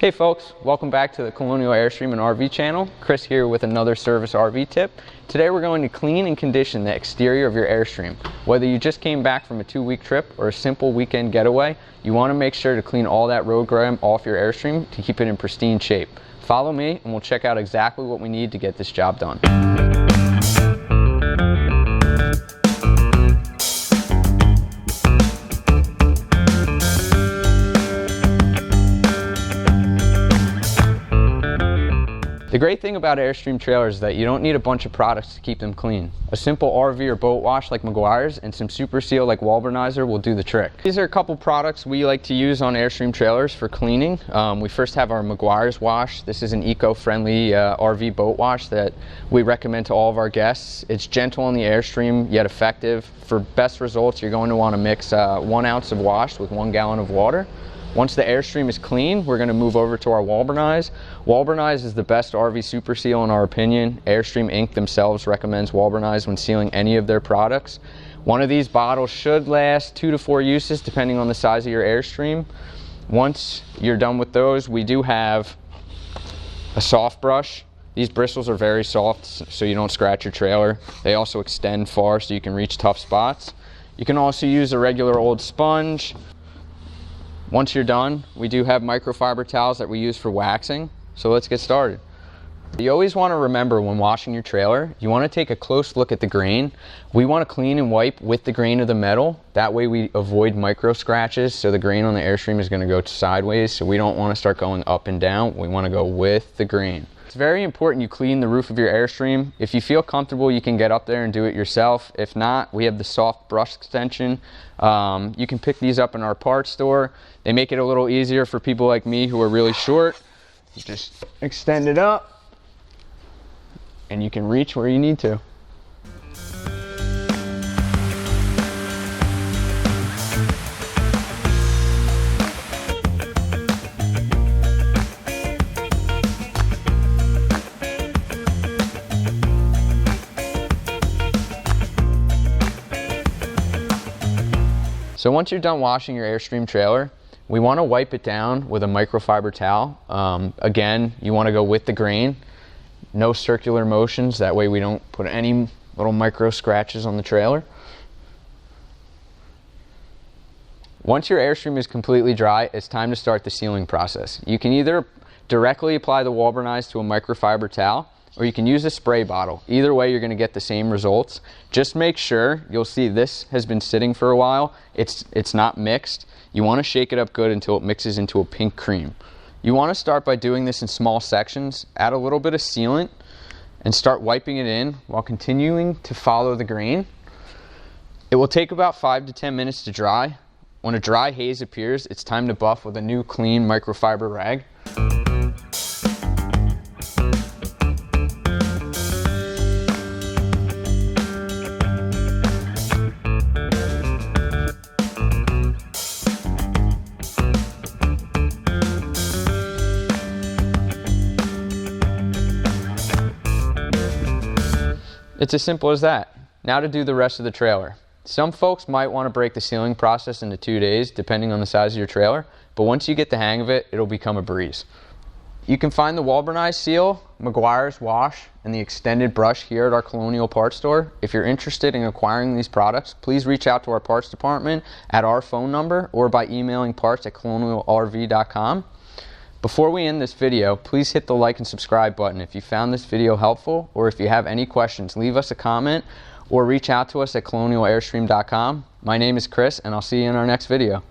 Hey folks, welcome back to the Colonial Airstream and RV channel. Chris here with another service RV tip. Today we're going to clean and condition the exterior of your Airstream. Whether you just came back from a 2-week trip or a simple weekend getaway, you want to make sure to clean all that road grime off your Airstream to keep it in pristine shape. Follow me and we'll check out exactly what we need to get this job done. The great thing about Airstream trailers is that you don't need a bunch of products to keep them clean. A simple RV or boat wash like Meguiar's and some super seal like Walbernizer will do the trick. These are a couple products we like to use on Airstream trailers for cleaning. We first have our Meguiar's wash. This is an eco-friendly RV boat wash that we recommend to all of our guests. It's gentle on the Airstream yet effective. For best results, you're going to want to mix 1 ounce of wash with 1 gallon of water. Once the Airstream is clean, we're going to move over to our Walbernize. Walbernize is the best RV super seal in our opinion. Airstream Inc. themselves recommends Walbernize when sealing any of their products. One of these bottles should last 2 to 4 uses depending on the size of your Airstream. Once you're done with those, we do have a soft brush. These bristles are very soft so you don't scratch your trailer. They also extend far so you can reach tough spots. You can also use a regular old sponge. Once you're done, we do have microfiber towels that we use for waxing. So let's get started. You always want to remember when washing your trailer, you want to take a close look at the grain. We want to clean and wipe with the grain of the metal. That way we avoid micro scratches. So the grain on the Airstream is going to go sideways. So we don't want to start going up and down. We want to go with the grain. It's very important you clean the roof of your Airstream. If you feel comfortable, you can get up there and do it yourself. If not, we have the soft brush extension. You can pick these up in our parts store. They make it a little easier for people like me who are really short. You just extend it up and you can reach where you need to. So once you're done washing your Airstream trailer, we want to wipe it down with a microfiber towel. Again, you want to go with the grain, no circular motions, that way we don't put any little micro scratches on the trailer. Once your Airstream is completely dry, it's time to start the sealing process. You can either directly apply the Walbernize to a microfiber towel, or you can use a spray bottle. Either way, you're going to get the same results. Just make sure, you'll see this has been sitting for a while. It's not mixed. You want to shake it up good until it mixes into a pink cream. You want to start by doing this in small sections. Add a little bit of sealant and start wiping it in while continuing to follow the grain. It will take about 5 to 10 minutes to dry. When a dry haze appears, it's time to buff with a new clean microfiber rag. It's as simple as that. Now to do the rest of the trailer. Some folks might want to break the sealing process into 2 days depending on the size of your trailer, but once you get the hang of it, it'll become a breeze. You can find the Walbernize seal, Meguiar's wash, and the extended brush here at our Colonial Parts store. If you're interested in acquiring these products, please reach out to our parts department at our phone number or by emailing parts@colonialrv.com. Before we end this video, please hit the like and subscribe button if you found this video helpful, or if you have any questions, leave us a comment or reach out to us at colonialairstream.com. My name is Chris and I'll see you in our next video.